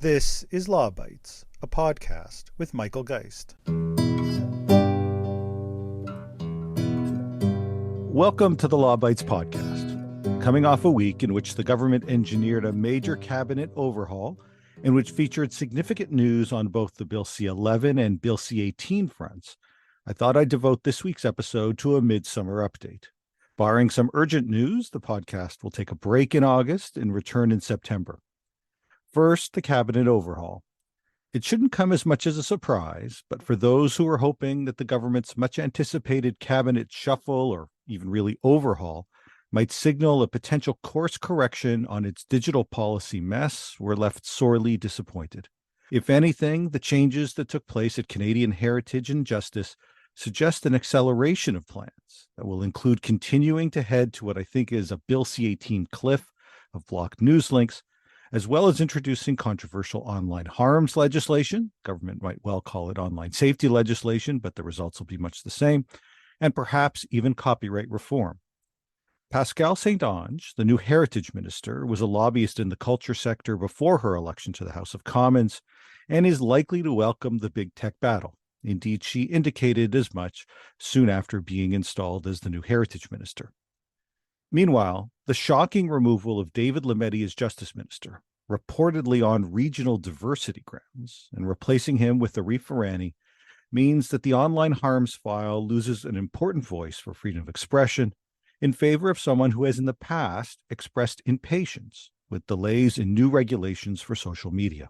This is Law Bytes, a podcast with Michael Geist. Welcome to the Law Bytes podcast, coming off a week in which the government engineered a major cabinet overhaul and which featured significant news on both the Bill C-11 and Bill C-18 fronts. I thought I'd devote this week's episode to a midsummer update. Barring some urgent news, the podcast will take a break in August and return in September. First, the cabinet overhaul. It shouldn't come as much as a surprise, but for those who are hoping that the government's much-anticipated cabinet shuffle, or even really overhaul, might signal a potential course correction on its digital policy mess, we're left sorely disappointed. If anything, the changes that took place at Canadian Heritage and Justice suggest an acceleration of plans that will include continuing to head to what I think is a Bill C-18 cliff of blocked news links, as well as introducing controversial online harms legislation. Government might well call it online safety legislation, but the results will be much the same, and perhaps even copyright reform. Pascale St-Onge, the new Heritage Minister, was a lobbyist in the culture sector before her election to the House of Commons and is likely to welcome the big tech battle. Indeed, she indicated as much soon after being installed as the new Heritage Minister. Meanwhile, the shocking removal of David Lametti as Justice Minister, reportedly on regional diversity grounds, and replacing him with Arif Virani, means that the online harms file loses an important voice for freedom of expression in favor of someone who has in the past expressed impatience with delays in new regulations for social media.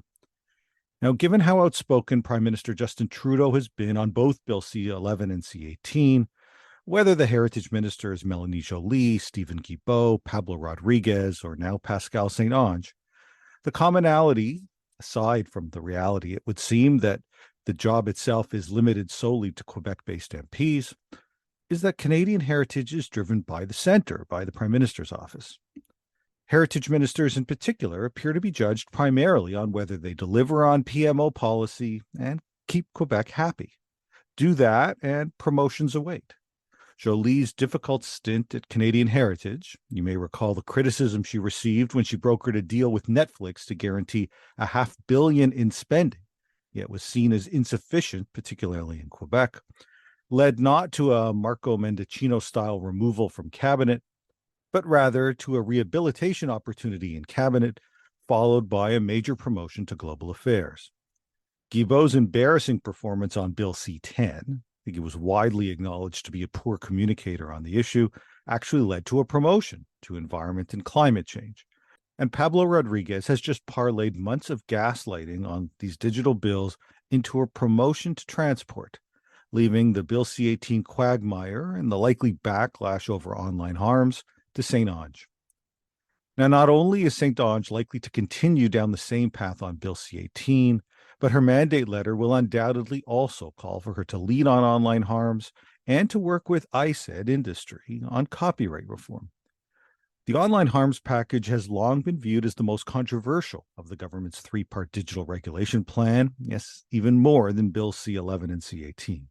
Now, given how outspoken Prime Minister Justin Trudeau has been on both Bill C-11 and C-18, whether the Heritage Minister is Melanie Joly, Stephen Guilbeault, Pablo Rodriguez, or now Pascale St-Onge, the commonality, aside from the reality, it would seem that the job itself is limited solely to Quebec-based MPs, is that Canadian heritage is driven by the centre, by the Prime Minister's office. Heritage ministers in particular appear to be judged primarily on whether they deliver on PMO policy and keep Quebec happy. Do that and promotions await. Joly's difficult stint at Canadian Heritage, you may recall the criticism she received when she brokered a deal with Netflix to guarantee $500 million in spending, yet was seen as insufficient, particularly in Quebec, led not to a Marco Mendicino-style removal from cabinet, but rather to a rehabilitation opportunity in cabinet, followed by a major promotion to global affairs. Guilbeault's embarrassing performance on Bill C-10, I think he was widely acknowledged to be a poor communicator on the issue, actually led to a promotion to environment and climate change. And Pablo Rodriguez has just parlayed months of gaslighting on these digital bills into a promotion to transport, leaving the Bill C-18 quagmire and the likely backlash over online harms to St-Onge. Now, not only is St-Onge likely to continue down the same path on Bill C-18, but her mandate letter will undoubtedly also call for her to lead on online harms and to work with ISED industry on copyright reform. The online harms package has long been viewed as the most controversial of the government's three-part digital regulation plan, yes, even more than Bill C-11 and C-18.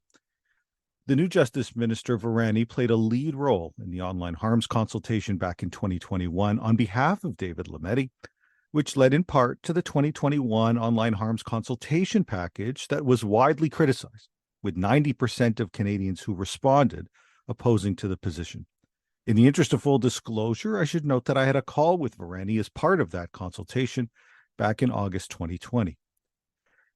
The new Justice Minister Virani played a lead role in the online harms consultation back in 2021 on behalf of David Lametti, which led in part to the 2021 online harms consultation package that was widely criticized, with 90% of Canadians who responded opposing to the position. In the interest of full disclosure, I should note that I had a call with Virani as part of that consultation back in August 2020.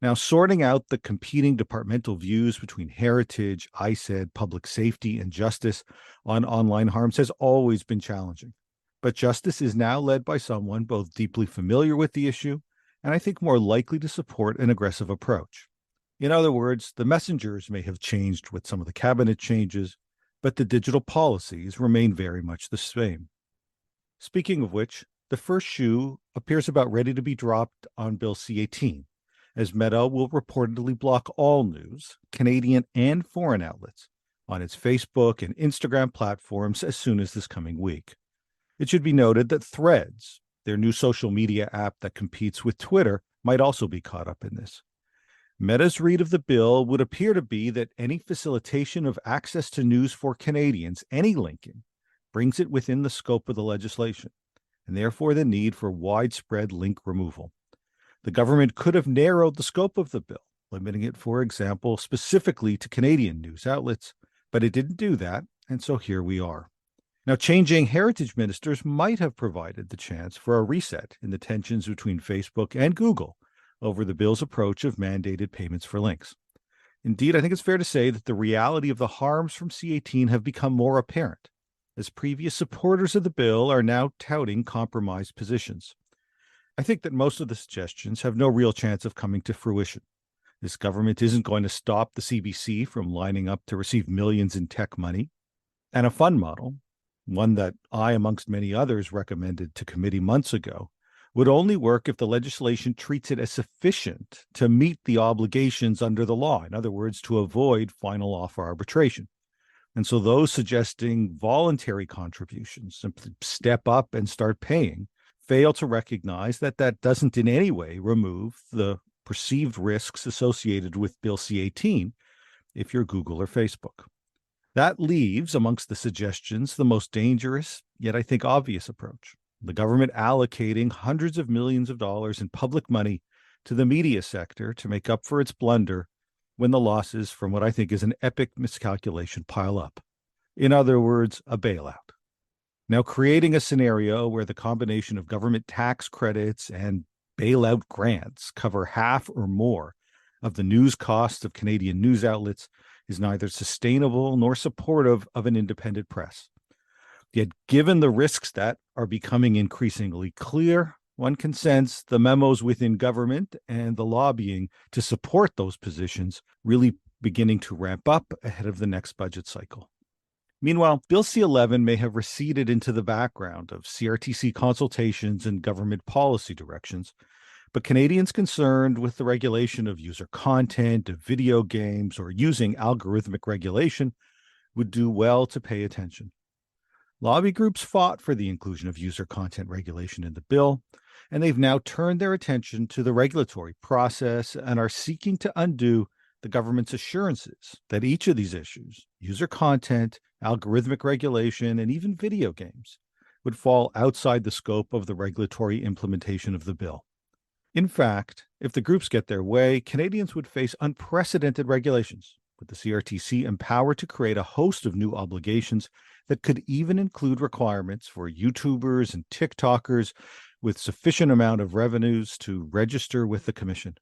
Now, sorting out the competing departmental views between heritage, ISED, public safety, and justice on online harms has always been challenging. But justice is now led by someone both deeply familiar with the issue and I think more likely to support an aggressive approach. In other words, the messengers may have changed with some of the cabinet changes, but the digital policies remain very much the same. Speaking of which, the first shoe appears about ready to be dropped on Bill C-18, as Meta will reportedly block all news, Canadian and foreign outlets, on its Facebook and Instagram platforms as soon as this coming week. It should be noted that Threads, their new social media app that competes with Twitter, might also be caught up in this. Meta's read of the bill would appear to be that any facilitation of access to news for Canadians, any linking, brings it within the scope of the legislation, and therefore the need for widespread link removal. The government could have narrowed the scope of the bill, limiting it, for example, specifically to Canadian news outlets, but it didn't do that, and so here we are. Now, changing heritage ministers might have provided the chance for a reset in the tensions between Facebook and Google over the bill's approach of mandated payments for links. Indeed, I think it's fair to say that the reality of the harms from C-18 have become more apparent, as previous supporters of the bill are now touting compromised positions. I think that most of the suggestions have no real chance of coming to fruition. This government isn't going to stop the CBC from lining up to receive millions in tech money. And a fund model, one that I, amongst many others, recommended to committee months ago, would only work if the legislation treats it as sufficient to meet the obligations under the law. In other words, to avoid final offer arbitration. And so those suggesting voluntary contributions, simply step up and start paying, fail to recognize that that doesn't in any way remove the perceived risks associated with Bill C-18 if you're Google or Facebook. That leaves, amongst the suggestions, the most dangerous, yet I think obvious approach. The government allocating hundreds of millions of dollars in public money to the media sector to make up for its blunder when the losses from what I think is an epic miscalculation pile up. In other words, a bailout. Now, creating a scenario where the combination of government tax credits and bailout grants cover half or more of the news costs of Canadian news outlets is neither sustainable nor supportive of an independent press. Yet, given the risks that are becoming increasingly clear, one can sense the memos within government and the lobbying to support those positions really beginning to ramp up ahead of the next budget cycle. Meanwhile, Bill C-11 may have receded into the background of CRTC consultations and government policy directions, but Canadians concerned with the regulation of user content, of video games, or using algorithmic regulation would do well to pay attention. Lobby groups fought for the inclusion of user content regulation in the bill, and they've now turned their attention to the regulatory process and are seeking to undo the government's assurances that each of these issues, user content, algorithmic regulation, and even video games, would fall outside the scope of the regulatory implementation of the bill. In fact, if the groups get their way, Canadians would face unprecedented regulations, with the CRTC empowered to create a host of new obligations that could even include requirements for YouTubers and TikTokers with sufficient amount of revenues to register with the Commission.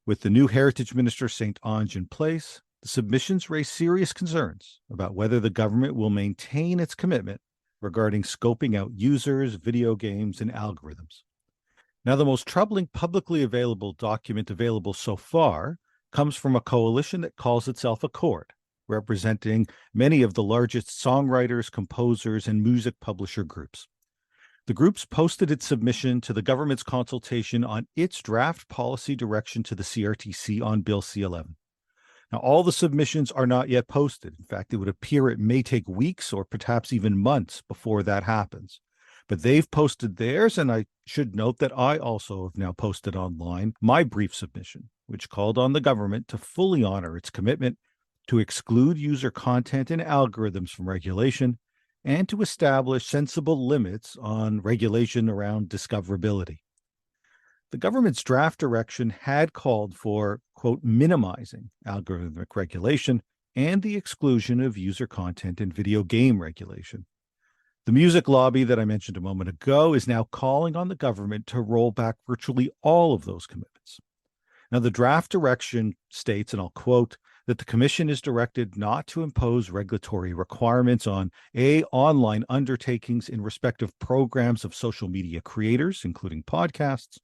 With the new Heritage Minister St-Onge in place, the submissions raise serious concerns about whether the government will maintain its commitment regarding scoping out users, video games, and algorithms. Now, the most troubling publicly available document available so far comes from a coalition that calls itself Accord, representing many of the largest songwriters, composers, and music publisher groups. The groups posted its submission to the government's consultation on its draft policy direction to the CRTC on Bill C-11. Now, all the submissions are not yet posted. In fact, it would appear it may take weeks or perhaps even months before that happens. But they've posted theirs, and I should note that I also have now posted online my brief submission, which called on the government to fully honor its commitment to exclude user content and algorithms from regulation and to establish sensible limits on regulation around discoverability. The government's draft direction had called for, quote, minimizing algorithmic regulation and the exclusion of user content and video game regulation. The music lobby that I mentioned a moment ago is now calling on the government to roll back virtually all of those commitments. Now, the draft direction states, and I'll quote, that the Commission is directed not to impose regulatory requirements on A, online undertakings in respect of programs of social media creators, including podcasts,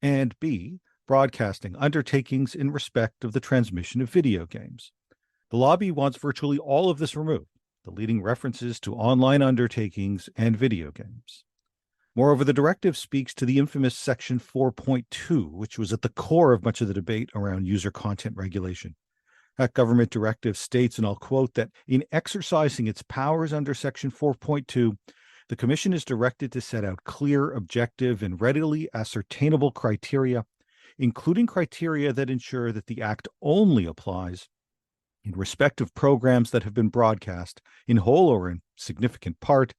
and B, broadcasting undertakings in respect of the transmission of video games. The lobby wants virtually all of this removed, deleting references to online undertakings and video games. Moreover, the directive speaks to the infamous Section 4.2, which was at the core of much of the debate around user content regulation. That government directive states, and I'll quote, that in exercising its powers under Section 4.2, the Commission is directed to set out clear, objective, and readily ascertainable criteria, including criteria that ensure that the Act only applies in respect of programs that have been broadcast in whole or in significant part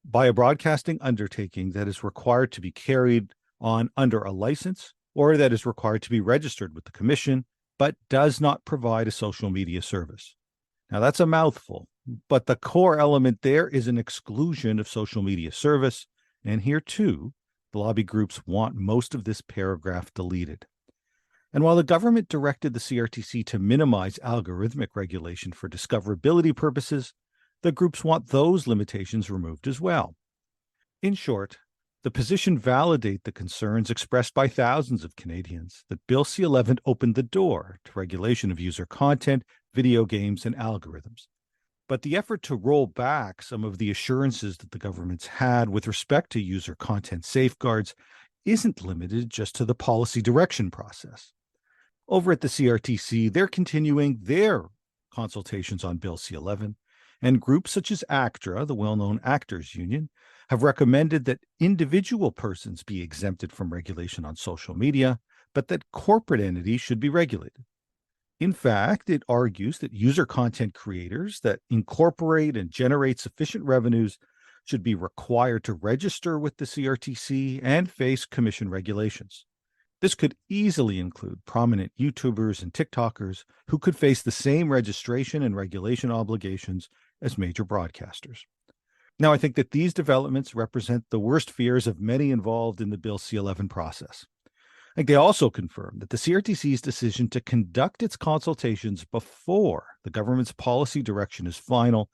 by a broadcasting undertaking that is required to be carried on under a license or that is required to be registered with the Commission, but does not provide a social media service. Now, that's a mouthful, but the core element there is an exclusion of social media service, and here too, the lobby groups want most of this paragraph deleted. And while the government directed the CRTC to minimize algorithmic regulation for discoverability purposes, the groups want those limitations removed as well. In short, the position validates the concerns expressed by thousands of Canadians that Bill C-11 opened the door to regulation of user content, video games, and algorithms. But the effort to roll back some of the assurances that the government's had with respect to user content safeguards isn't limited just to the policy direction process. Over at the CRTC, they're continuing their consultations on Bill C-11, and groups such as ACTRA, the well-known actors union, have recommended that individual persons be exempted from regulation on social media, but that corporate entities should be regulated. In fact, it argues that user content creators that incorporate and generate sufficient revenues should be required to register with the CRTC and face commission regulations. This could easily include prominent YouTubers and TikTokers who could face the same registration and regulation obligations as major broadcasters. Now, I think that these developments represent the worst fears of many involved in the Bill C-11 process. I think they also confirm that the CRTC's decision to conduct its consultations before the government's policy direction is final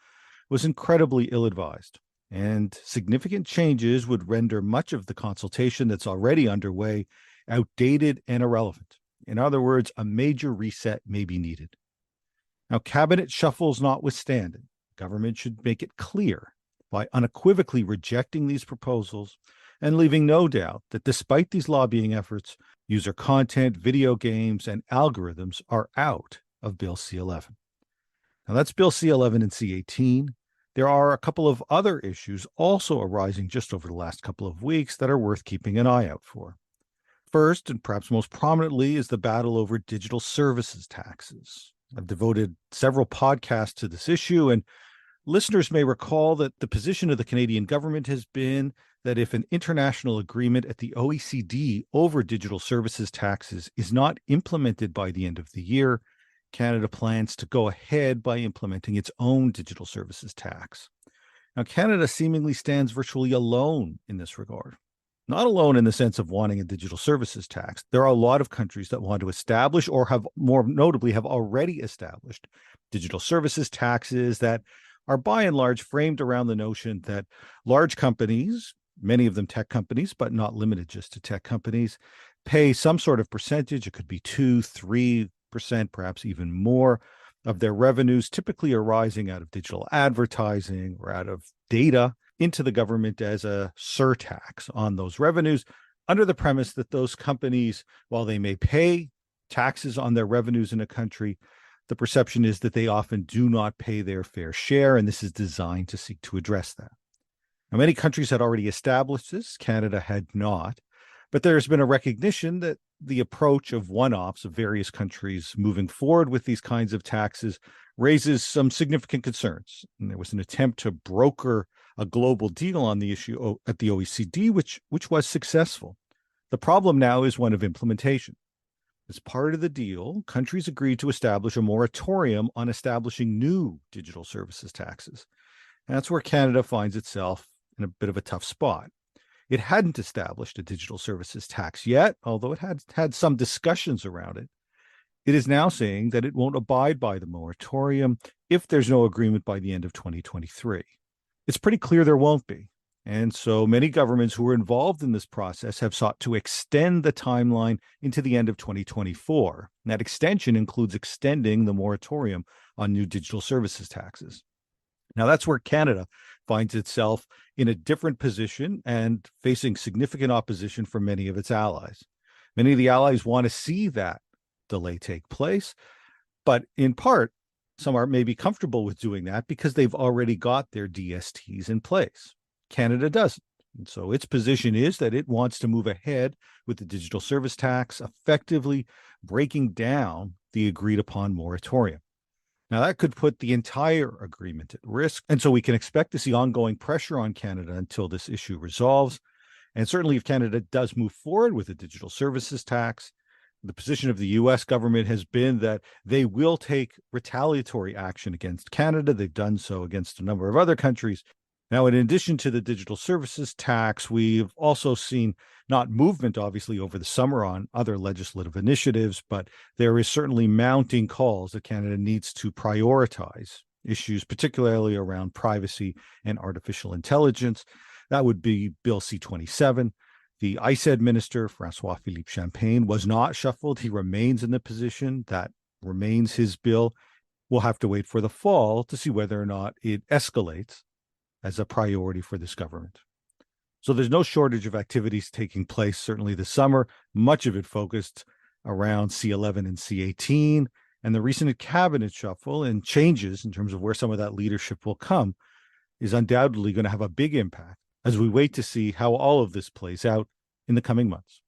was incredibly ill-advised, and significant changes would render much of the consultation that's already underway outdated and irrelevant. In other words, a major reset may be needed. Now, cabinet shuffles notwithstanding, government should make it clear by unequivocally rejecting these proposals and leaving no doubt that despite these lobbying efforts, user content, video games, and algorithms are out of Bill C-11. Now, that's Bill C-11 and C-18. There are a couple of other issues also arising just over the last couple of weeks that are worth keeping an eye out for. First, and perhaps most prominently, is the battle over digital services taxes. I've devoted several podcasts to this issue, and listeners may recall that the position of the Canadian government has been that if an international agreement at the OECD over digital services taxes is not implemented by the end of the year, Canada plans to go ahead by implementing its own digital services tax. Now, Canada seemingly stands virtually alone in this regard. Not alone in the sense of wanting a digital services tax. There are a lot of countries that want to establish, or have more notably have already established, digital services taxes that are by and large framed around the notion that large companies, many of them tech companies, but not limited just to tech companies, pay some sort of percentage. It could be 2-3%, perhaps even more, of their revenues, typically arising out of digital advertising or out of data, into the government as a surtax on those revenues, under the premise that those companies, while they may pay taxes on their revenues in a country, the perception is that they often do not pay their fair share, and this is designed to seek to address that. Now, many countries had already established this. Canada had not, but there's been a recognition that the approach of one-offs of various countries moving forward with these kinds of taxes raises some significant concerns. And there was an attempt to broker a global deal on the issue at the OECD, which was successful. The problem now is one of implementation. As part of the deal, countries agreed to establish a moratorium on establishing new digital services taxes. And that's where Canada finds itself in a bit of a tough spot. It hadn't established a digital services tax yet, although it had some discussions around it. It is now saying that it won't abide by the moratorium if there's no agreement by the end of 2023. It's pretty clear there won't be. And so many governments who are involved in this process have sought to extend the timeline into the end of 2024. And that extension includes extending the moratorium on new digital services taxes. Now, that's where Canada finds itself in a different position and facing significant opposition from many of its allies. Many of the allies want to see that delay take place, but in part, some are maybe comfortable with doing that because they've already got their DSTs in place. Canada doesn't. And so its position is that it wants to move ahead with the digital service tax, effectively breaking down the agreed upon moratorium. Now, that could put the entire agreement at risk. And so we can expect to see ongoing pressure on Canada until this issue resolves. And certainly if Canada does move forward with a digital services tax, the position of the US government has been that they will take retaliatory action against Canada. They've done so against a number of other countries. Now, in addition to the digital services tax, we've also seen not movement, obviously, over the summer on other legislative initiatives, but there is certainly mounting calls that Canada needs to prioritize issues, particularly around privacy and artificial intelligence. That would be Bill C-27. The ICED minister, François-Philippe Champagne, was not shuffled. He remains in the position. That remains his bill. We'll have to wait for the fall to see whether or not it escalates as a priority for this government. So there's no shortage of activities taking place, certainly this summer, much of it focused around C-11 and C-18, and the recent cabinet shuffle and changes in terms of where some of that leadership will come is undoubtedly going to have a big impact as we wait to see how all of this plays out in the coming months.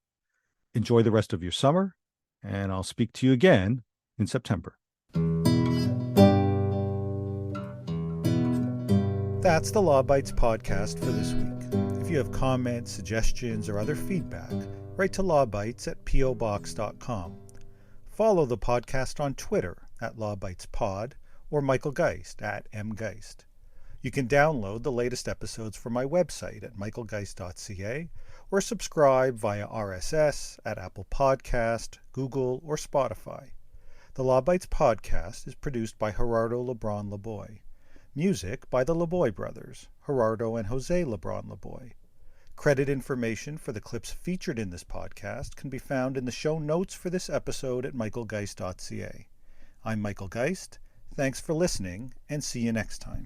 Enjoy the rest of your summer, and I'll speak to you again in September. That's the Law Bytes podcast for this week. If you have comments, suggestions, or other feedback, write to lawbytes@pobox.com. Follow the podcast on Twitter @LawBytesPod or Michael Geist @mgeist. You can download the latest episodes from my website at michaelgeist.ca or subscribe via RSS at Apple Podcast, Google, or Spotify. The Law Bytes podcast is produced by Gerardo Lebron Laboy. Music by the Laboy brothers, Gerardo and Jose Lebron Laboy. Credit information for the clips featured in this podcast can be found in the show notes for this episode at michaelgeist.ca. I'm Michael Geist. Thanks for listening, and see you next time.